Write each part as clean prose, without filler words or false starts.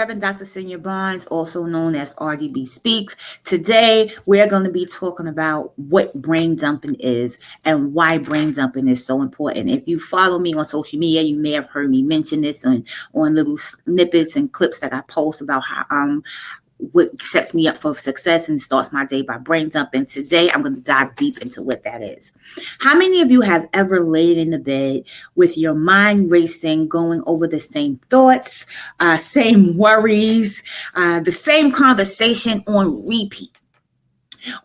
Reverend Dr. Xenia Barnes, also known as RDB Speaks. Today, we're going to be talking about what brain dumping is and why brain dumping is so important. If you follow me on social media, you may have heard me mention this on little snippets and clips that I post about how what sets me up for success and starts my day by brain dumping. Today, I'm going to dive deep into what that is. How many of you have ever laid in the bed with your mind racing, going over the same thoughts, same worries, the same conversation on repeat?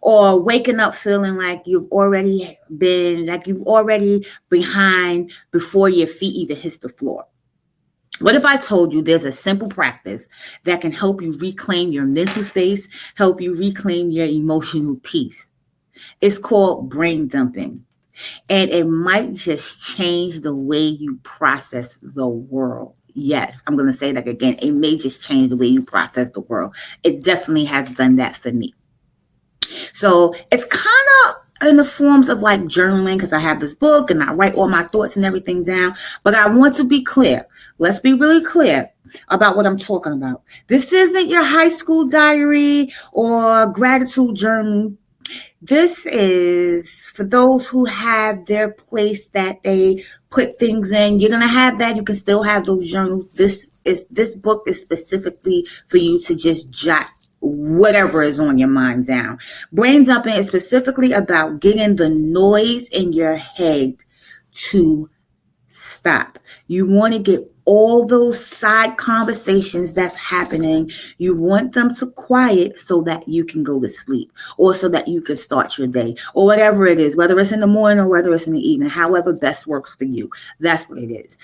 Or waking up feeling like you've already behind before your feet even hits the floor? What if I told you there's a simple practice that can help you reclaim your mental space, help you reclaim your emotional peace? It's called brain dumping, and it might just change the way you process the world. Yes, I'm going to say that again. It may just change the way you process the world. It definitely has done that for me. So it's kind of in the forms of like journaling, because I have this book and I write all my thoughts and everything down. But I want to be clear. Let's be really clear about what I'm talking about. This isn't your high school diary or gratitude journal. This is for those who have their place that they put things in. You're going to have that. You can still have those journals. This book is specifically for you to just jot whatever is on your mind down. Brain dumping is specifically about getting the noise in your head to stop. You want to get all those side conversations that's happening. You want them to quiet so that you can go to sleep, or so that you can start your day, or whatever it is, whether it's in the morning or whether it's in the evening, however best works for you. That's what it is.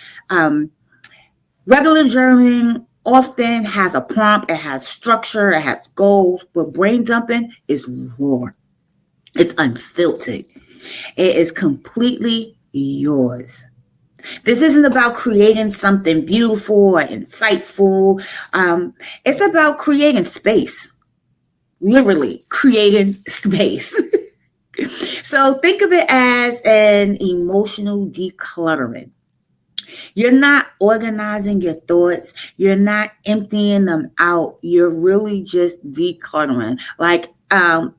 Regular journaling often has a prompt, it has structure, it has goals, but brain dumping is raw. It's unfiltered. It is completely yours. This isn't about creating something beautiful or insightful. It's about creating space. Literally creating space. So think of it as an emotional decluttering. You're not organizing your thoughts. You're not emptying them out. You're really just decluttering. Like,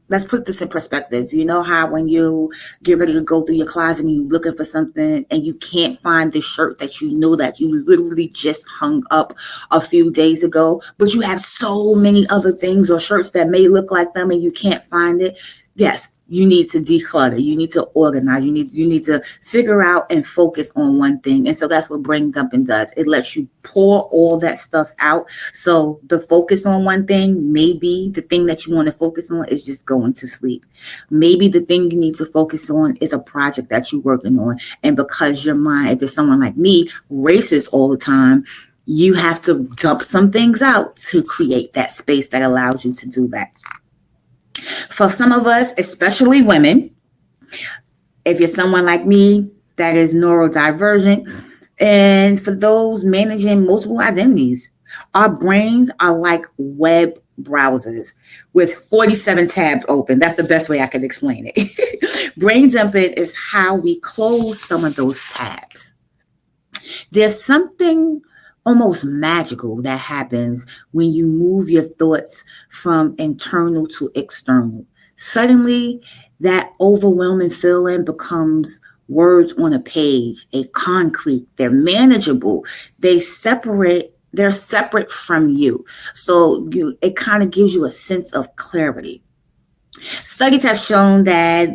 let's put this in perspective. You know how when you get ready to go through your closet and you're looking for something and you can't find the shirt that you know that you literally just hung up a few days ago, but you have so many other things or shirts that may look like them and you can't find it? Yes, you need to declutter. You need to organize. You need to figure out and focus on one thing. And so that's what brain dumping does. It lets you pour all that stuff out. So the focus on one thing, maybe the thing that you want to focus on is just going to sleep. Maybe the thing you need to focus on is a project that you're working on. And because your mind, if it's someone like me, races all the time, you have to dump some things out to create that space that allows you to do that. For some of us, especially women, if you're someone like me that is neurodivergent, and for those managing multiple identities, our brains are like web browsers with 47 tabs open. That's the best way I can explain it. Brain dumping is how we close some of those tabs. There's something almost magical that happens when you move your thoughts from internal to external. Suddenly, that overwhelming feeling becomes words on a page, a concrete. They're manageable. They're separate from you. So it kind of gives you a sense of clarity. Studies have shown that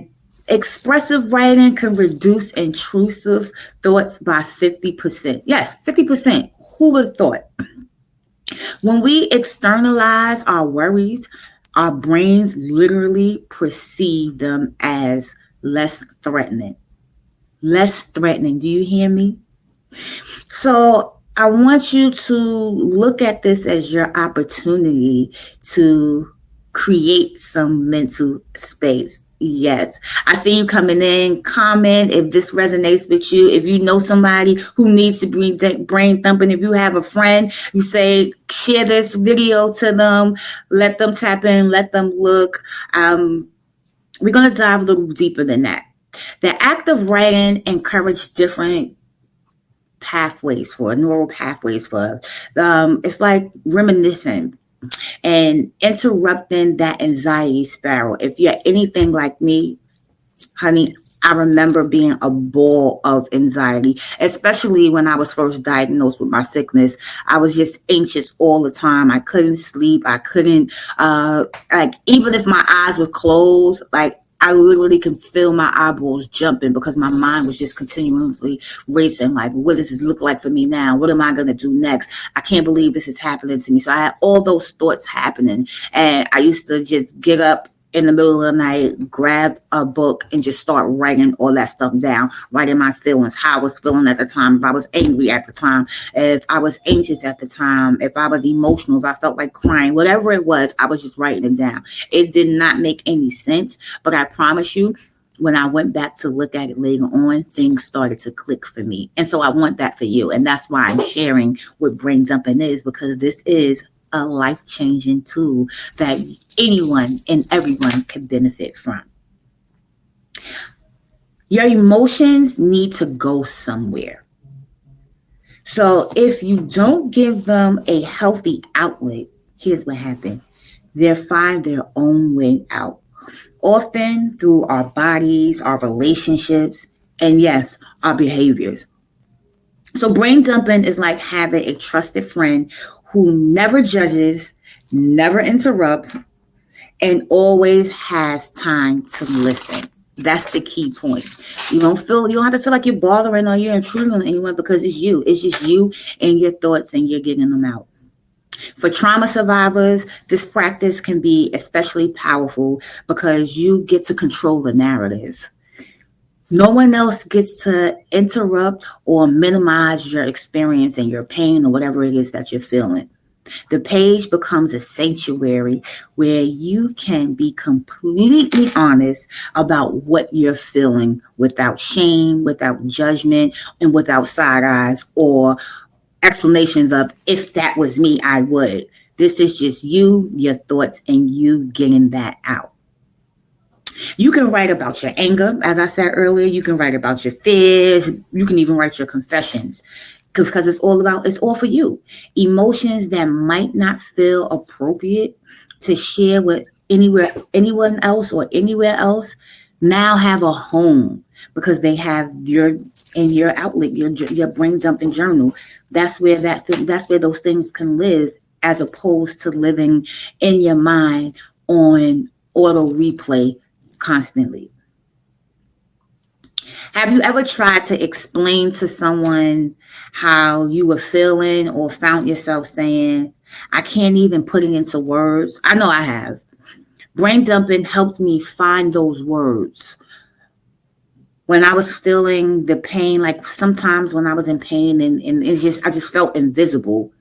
expressive writing can reduce intrusive thoughts by 50%. Yes, 50%. Who would have thought? When we externalize our worries, our brains literally perceive them as less threatening. Less threatening. Do you hear me? So I want you to look at this as your opportunity to create some mental space. Yes. I see you coming in. Comment if this resonates with you. If you know somebody who needs to be brain thumping, if you have a friend, you say, share this video to them, let them tap in, let them look. We're going to dive a little deeper than that. The act of writing encourages different pathways for neural pathways for it's like reminiscing and interrupting that anxiety spiral. If you're anything like me, honey, I remember being a ball of anxiety, especially when I was first diagnosed with my sickness. I was just anxious all the time. I couldn't sleep. I couldn't, like, even if my eyes were closed, like, I literally can feel my eyeballs jumping because my mind was just continuously racing. Like, what does this look like for me now? What am I going to do next? I can't believe this is happening to me. So I had all those thoughts happening. And I used to just get up in the middle of the night, grab a book and just start writing all that stuff down, writing my feelings, how I was feeling at the time, if I was angry at the time, if I was anxious at the time, if I was emotional, if I felt like crying, whatever it was, I was just writing it down. It did not make any sense, but I promise you, when I went back to look at it later on, things started to click for me. And so I want that for you. And that's why I'm sharing what brain dumping is, because this is a life-changing tool that anyone and everyone can benefit from. Your emotions need to go somewhere. So if you don't give them a healthy outlet, here's what happens. They'll find their own way out, often through our bodies, our relationships, and yes, our behaviors. So brain dumping is like having a trusted friend who never judges, never interrupts, and always has time to listen. That's the key point. You don't have to feel like you're bothering or you're intruding on anyone, because it's you. It's just you and your thoughts, and you're getting them out. For trauma survivors, this practice can be especially powerful because you get to control the narrative. No one else gets to interrupt or minimize your experience and your pain or whatever it is that you're feeling. The page becomes a sanctuary where you can be completely honest about what you're feeling without shame, without judgment, and without side eyes or explanations of, if that was me, I would. This is just you, your thoughts, and you getting that out. You can write about your anger, as I said earlier. You can write about your fears. You can even write your confessions, because it's all for you. Emotions that might not feel appropriate to share with anyone else or anywhere else now have a home, because they have your outlet, your brain dumping journal. That's where those things can live, as opposed to living in your mind on auto replay constantly. Have you ever tried to explain to someone how you were feeling, or found yourself saying, I can't even put it into words? I know I have. Brain dumping helped me find those words. When I was feeling the pain, like sometimes when I was in pain and I just felt invisible.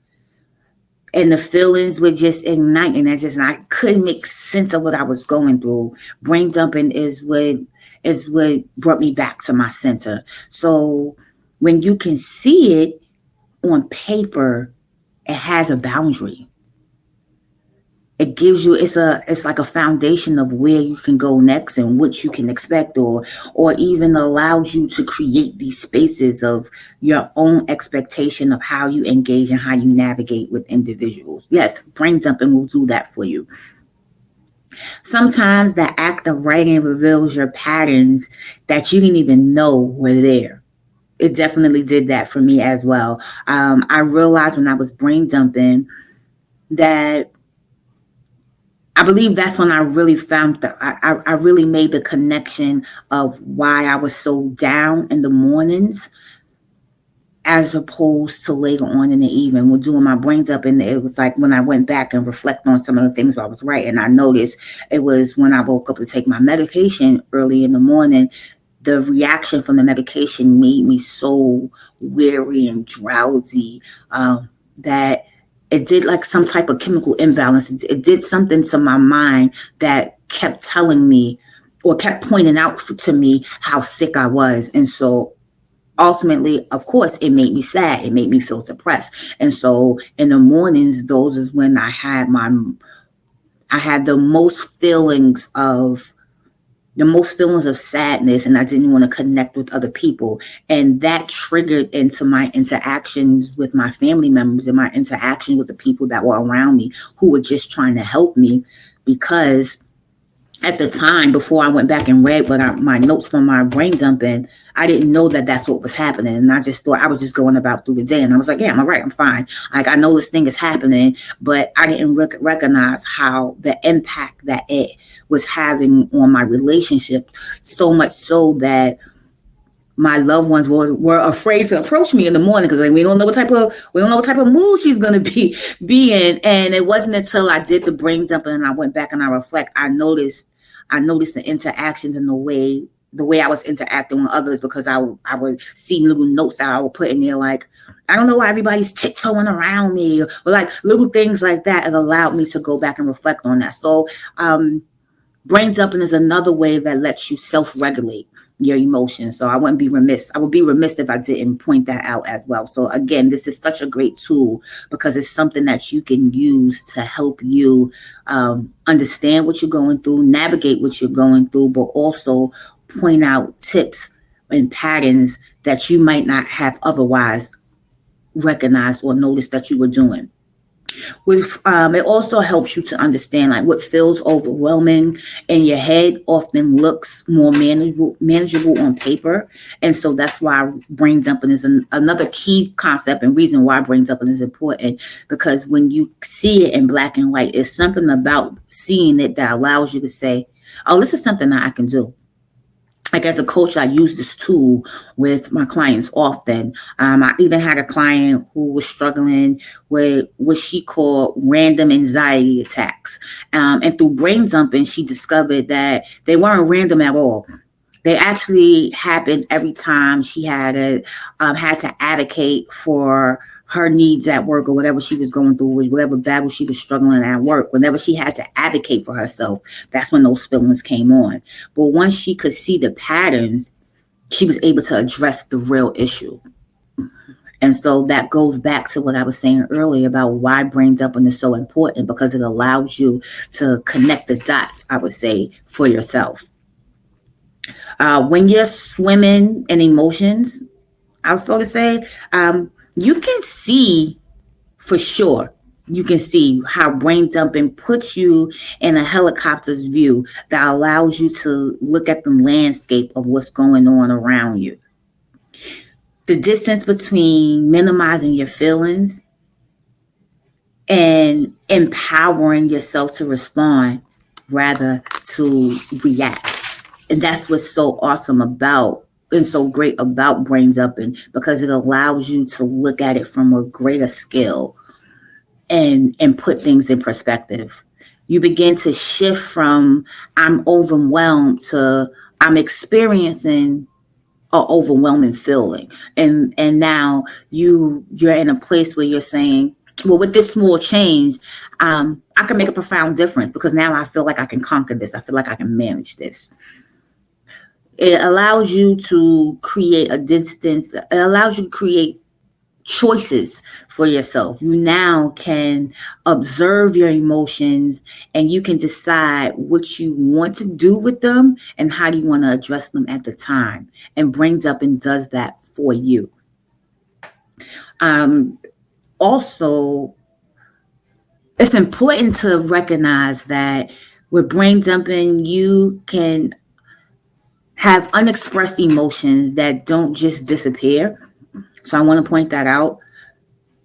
And the feelings would just ignite, and I couldn't make sense of what I was going through. Brain dumping is what brought me back to my center. So when you can see it on paper, it has a boundary. It gives you, it's like a foundation of where you can go next and what you can expect, or even allows you to create these spaces of your own expectation of how you engage and how you navigate with individuals. Yes, brain dumping will do that for you. Sometimes the act of writing reveals your patterns that you didn't even know were there. It definitely did that for me as well. I realized when I was brain dumping that I believe that's when I really found I really made the connection of why I was so down in the mornings, as opposed to later on in the evening. We're doing my brains up, and it was like when I went back and reflect on some of the things I was writing, I noticed it was when I woke up to take my medication early in the morning. The reaction from the medication made me so weary and drowsy that it did like some type of chemical imbalance. It did something to my mind that kept telling me, or kept pointing out to me, how sick I was. And so ultimately, of course, it made me sad. It made me feel depressed. And so in the mornings, those is when I had the most feelings of the most feelings of sadness, and I didn't want to connect with other people. And that triggered into my interactions with my family members and my interaction with the people that were around me who were just trying to help me, because at the time, before I went back and read my notes from my brain dumping, I didn't know that that's what was happening. And I just thought I was just going about through the day. And I was like, yeah, I'm all right. I'm fine. Like, I know this thing is happening, but I didn't recognize how the impact that it was having on my relationship, so much so that my loved ones were afraid to approach me in the morning, because we don't know what type of mood she's gonna be in. And it wasn't until I did the brain dumping and I went back and I reflect, I noticed the interactions and the way I was interacting with others, because I would see little notes that I would put in there, like, I don't know why everybody's tiptoeing around me, or like little things like that. It allowed me to go back and reflect on that. So brain dumping is another way that lets you self-regulate your emotions. So I would be remiss if I didn't point that out as well. So again, this is such a great tool, because it's something that you can use to help you understand what you're going through, navigate what you're going through, but also point out tips and patterns that you might not have otherwise recognized or noticed that you were doing. It also helps you to understand, like, what feels overwhelming in your head often looks more manageable on paper. And so that's why brain dumping is another key concept and reason why brain dumping is important, because when you see it in black and white, it's something about seeing it that allows you to say, oh, this is something that I can do. Like, as a coach, I use this tool with my clients often. I even had a client who was struggling with what she called random anxiety attacks. And through brain dumping, she discovered that they weren't random at all. They actually happened every time she had to advocate for her needs at work, or whatever she was going through, whatever battle she was struggling at work. Whenever she had to advocate for herself, that's when those feelings came on. But once she could see the patterns, she was able to address the real issue. And so that goes back to what I was saying earlier about why brain dumping is so important, because it allows you to connect the dots, I would say, for yourself. When you're swimming in emotions, I'll sort of say, you can see for sure. You can see how brain dumping puts you in a helicopter's view that allows you to look at the landscape of what's going on around you. The distance between minimizing your feelings and empowering yourself to respond rather to react. And that's what's so awesome about and so great about brain dumping, because it allows you to look at it from a greater scale and put things in perspective. You begin to shift from I'm overwhelmed to I'm experiencing an overwhelming feeling. And now you're in a place where you're saying, well, with this small change, I can make a profound difference, because now I feel like I can conquer this. I feel like I can manage this. It allows you to create a distance. It allows you to create choices for yourself. You now can observe your emotions, and you can decide what you want to do with them and how you want to address them at the time. And brain dumping does that for you. Also, it's important to recognize that with brain dumping, you can have unexpressed emotions that don't just disappear. So I want to point that out.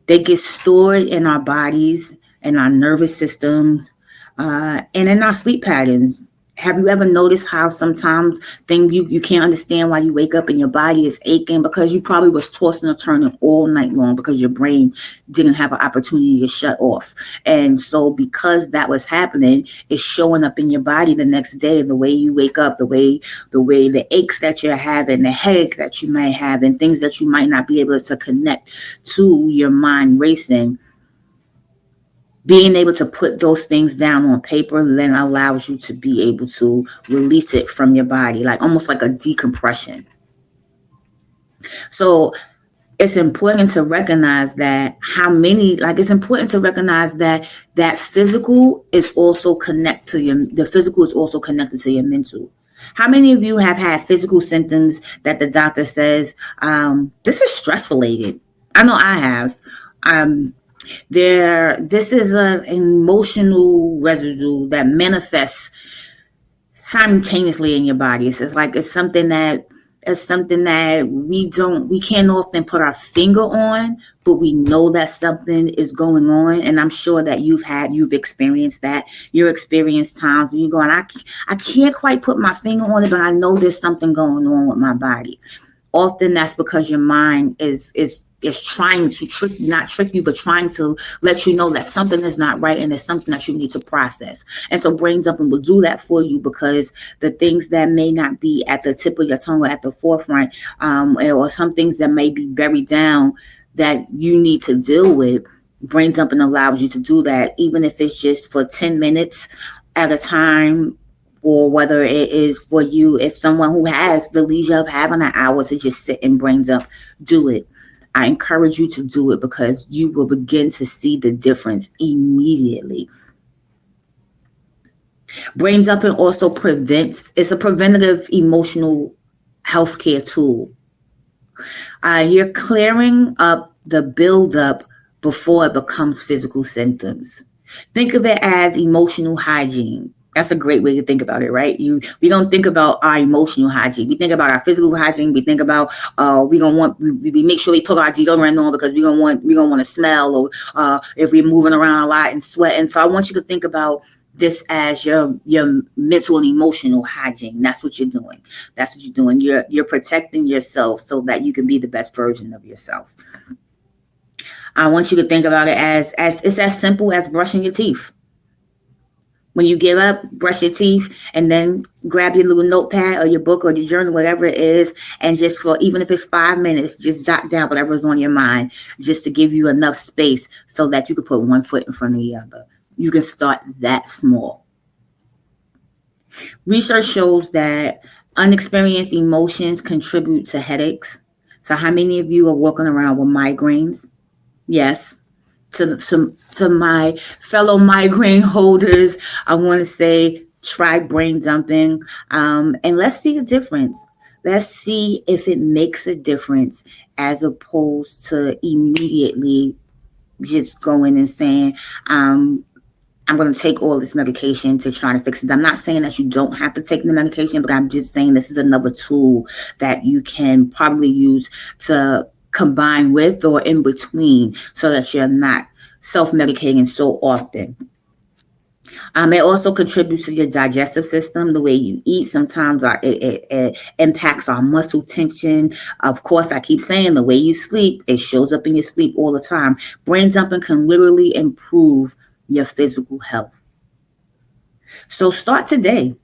They get stored in our bodies, in our nervous systems, and in our sleep patterns. Have you ever noticed how sometimes things you can't understand why you wake up and your body is aching, because you probably was tossing and turning all night long because your brain didn't have an opportunity to shut off. And so because that was happening, it's showing up in your body the next day, the way you wake up, the way the aches that you're having, the headache that you might have, and things that you might not be able to connect to your mind racing. Being able to put those things down on paper then allows you to be able to release it from your body, like almost like a decompression. So it's important to recognize that it's important to recognize that physical is also connected to the physical is also connected to your mental. How many of you have had physical symptoms that the doctor says, this is stress related? I know I have. Um, this is an emotional residue that manifests simultaneously in your body. It's like it's something that we can't often put our finger on, but we know that something is going on. And I'm sure that you've experienced that. You experienced times when you go, and I can't quite put my finger on it, but I know there's something going on with my body. Often that's because your mind is trying to not trick you, but trying to let you know that something is not right and it's something that you need to process. And so brain dumping will do that for you, because the things that may not be at the tip of your tongue or at the forefront, or some things that may be buried down that you need to deal with, brain dumping allows you to do that, even if it's just for 10 minutes at a time, or whether it is for you, if someone who has the leisure of having an hour to just sit and brain dump, do it. I encourage you to do it, because you will begin to see the difference immediately. Brain dumping also it's a preventative emotional healthcare tool. You're clearing up the buildup before it becomes physical symptoms. Think of it as emotional hygiene. That's a great way to think about it, right? We don't think about our emotional hygiene. We think about our physical hygiene. We think about we make sure we put our deodorant on, because we don't want to smell, or if we're moving around a lot and sweating. So I want you to think about this as your mental and emotional hygiene. That's what you're doing. That's what you're doing. You're protecting yourself so that you can be the best version of yourself. I want you to think about it as it's as simple as brushing your teeth. When you get up, brush your teeth, and then grab your little notepad or your book or your journal, whatever it is, and just for, even if it's 5 minutes, just jot down whatever's on your mind, just to give you enough space so that you can put one foot in front of the other. You can start that small. Research shows that unexperienced emotions contribute to headaches. So how many of you are walking around with migraines? Yes. To my fellow migraine holders, I want to say, try brain dumping, and let's see the difference. Let's see if it makes a difference, as opposed to immediately just going and saying, I'm going to take all this medication to try to fix it. I'm not saying that you don't have to take the medication, but I'm just saying this is another tool that you can probably use to combine with or in between, so that you're not self-medicating so often. It also contributes to your digestive system, the way you eat. Sometimes it impacts our muscle tension. Of course, I keep saying the way you sleep, it shows up in your sleep all the time. Brain dumping can literally improve your physical health. So start today.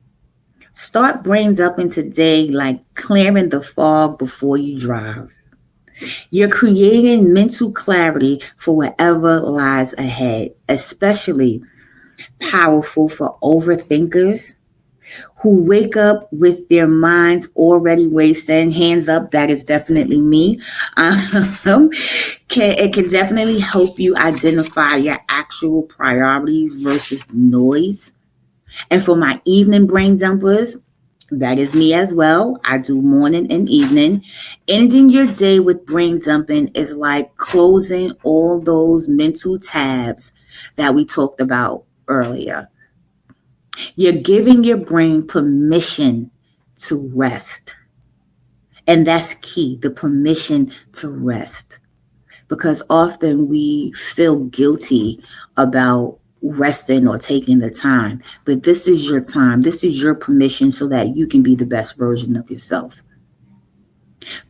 Start brain dumping today, like clearing the fog before you drive. You're creating mental clarity for whatever lies ahead, especially powerful for overthinkers who wake up with their minds already racing. Hands up, that is definitely me. It can definitely help you identify your actual priorities versus noise. And for my evening brain dumpers, that is me as well. I do morning and evening. Ending your day with brain dumping is like closing all those mental tabs that we talked about earlier. You're giving your brain permission to rest. And that's key, the permission to rest. Because often we feel guilty about resting or taking the time. But this is your time. This is your permission so that you can be the best version of yourself.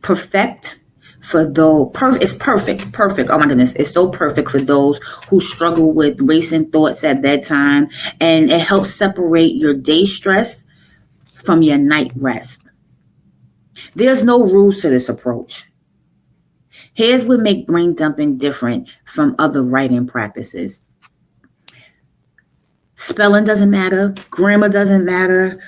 Perfect for those, it's perfect. Oh my goodness, it's so perfect for those who struggle with racing thoughts at bedtime, and it helps separate your day stress from your night rest. There's no rules to this approach. Here's what makes brain dumping different from other writing practices. Spelling doesn't matter. Grammar doesn't matter.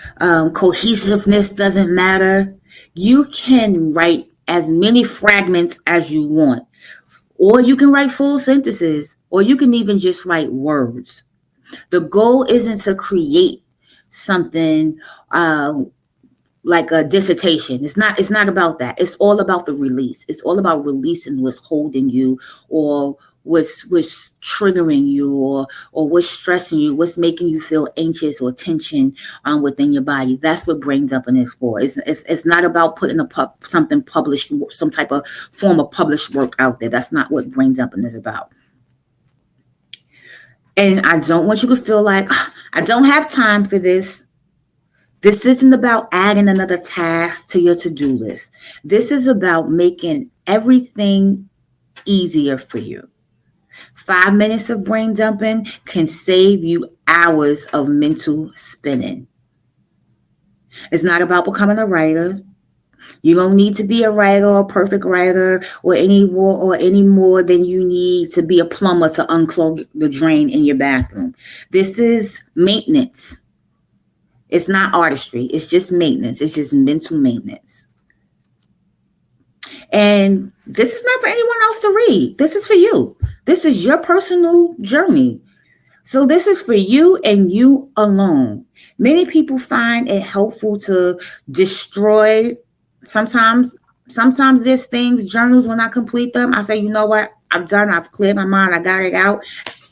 Cohesiveness doesn't matter. You can write as many fragments as you want, or you can write full sentences, or you can even just write words. The goal isn't to create something like a dissertation. It's not about that. It's all about the release. It's all about releasing what's holding you, or what's triggering you, or what's stressing you, what's making you feel anxious or tension within your body. That's what brain dumping is for. It's not about putting something published, some type of form of published work out there. That's not what brain dumping is about. And I don't want you to feel like, I don't have time for this. This isn't about adding another task to your to-do list. This is about making everything easier for you. 5 minutes of brain dumping can save you hours of mental spinning. It's not about becoming a writer. You don't need to be a writer or a perfect writer or any more than you need to be a plumber to unclog the drain in your bathroom. This is maintenance. It's not artistry. It's just maintenance. It's just mental maintenance. And this is not for anyone else to read. This is for you. This is your personal journey. So this is for you and you alone. Many people find it helpful to destroy. Sometimes there's things, journals, when I complete them, I say, you know what? I'm done. I've cleared my mind. I got it out.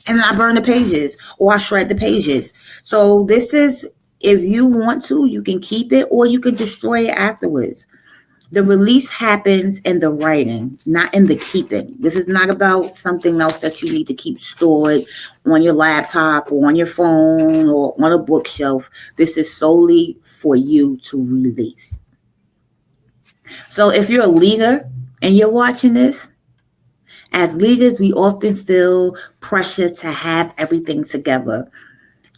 And I burn the pages or I shred the pages. So this is, if you want to, you can keep it or you can destroy it afterwards. The release happens in the writing, not in the keeping. This is not about something else that you need to keep stored on your laptop or on your phone or on a bookshelf. This is solely for you to release. So if you're a leader and you're watching this, as leaders, we often feel pressure to have everything together,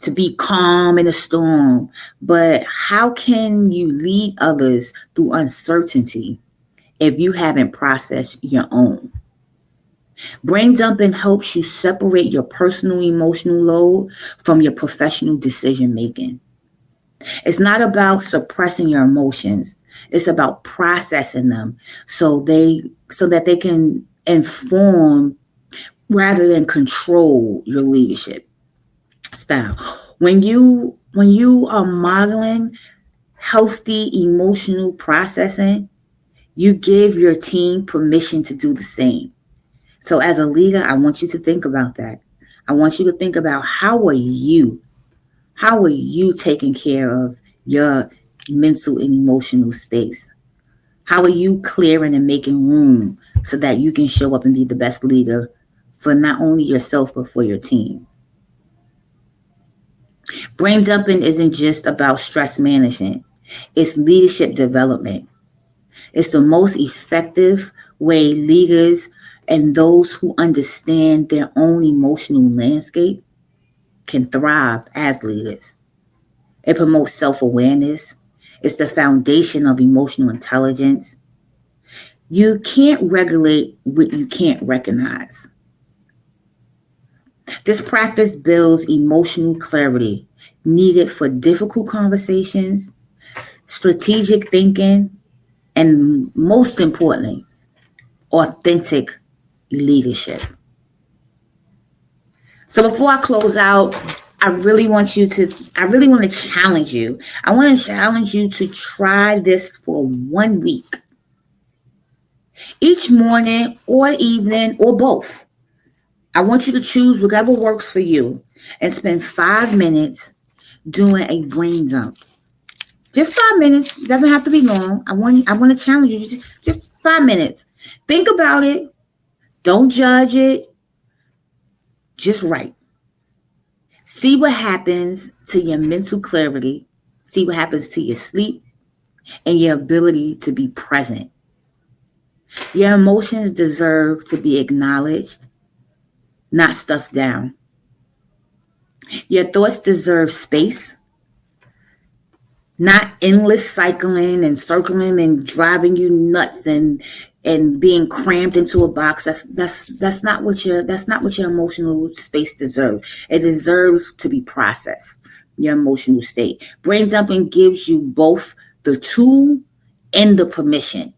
to be calm in a storm. But how can you lead others through uncertainty if you haven't processed your own? Brain dumping helps you separate your personal emotional load from your professional decision making. It's not about suppressing your emotions. It's about processing them so that they can inform rather than control your leadership style. When you are modeling healthy emotional processing, you give your team permission to do the same. So as a leader, I want you to think about that. I want you to think about how are you taking care of your mental and emotional space? How are you clearing and making room so that you can show up and be the best leader for not only yourself, but for your team? Brain dumping isn't just about stress management. It's leadership development. It's the most effective way leaders and those who understand their own emotional landscape can thrive as leaders. It promotes self-awareness. It's the foundation of emotional intelligence. You can't regulate what you can't recognize. This practice builds emotional clarity needed for difficult conversations, strategic thinking, and most importantly, authentic leadership. So before I close out, I really want to challenge you. I want to challenge you to try this for 1 week. Each morning or evening or both. I want you to choose whatever works for you and spend 5 minutes doing a brain dump. Just 5 minutes. It doesn't have to be long. I want to challenge you. Just 5 minutes. Think about it. Don't judge it. Just write. See what happens to your mental clarity. See what happens to your sleep and your ability to be present. Your emotions deserve to be acknowledged, not stuffed down. Your thoughts deserve space, not endless cycling and circling and driving you nuts and being cramped into a box. That's not what your emotional space deserves. It deserves to be processed, your emotional state. Brain dumping gives you both the tool and the permission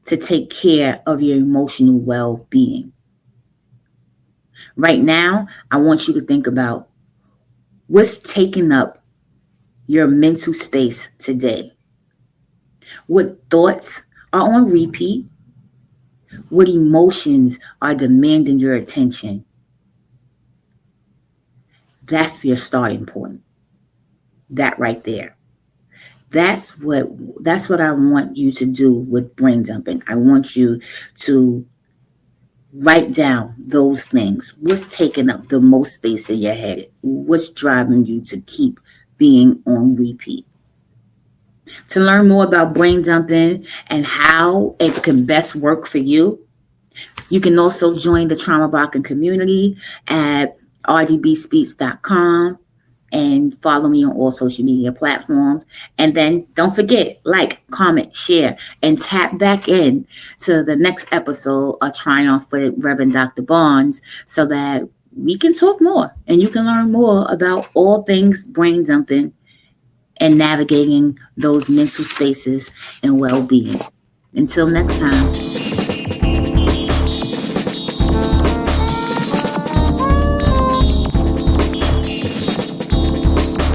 to take care of your emotional well-being. Right now, I want you to think about what's taking up your mental space today. What thoughts are on repeat? What emotions are demanding your attention? That's your starting point. That right there. That's what I want you to do with brain dumping. I want you to write down those things. What's taking up the most space in your head? What's driving you to keep being on repeat? To learn more about brain dumping and how it can best work for you, you can also join the trauma blocking community at rdbspeaks.com and follow me on all social media platforms. And then don't forget, like, comment, share, and tap back in to the next episode of Trying Off with Reverend Dr. Barnes so that we can talk more and you can learn more about all things brain dumping and navigating those mental spaces and well-being. Until next time.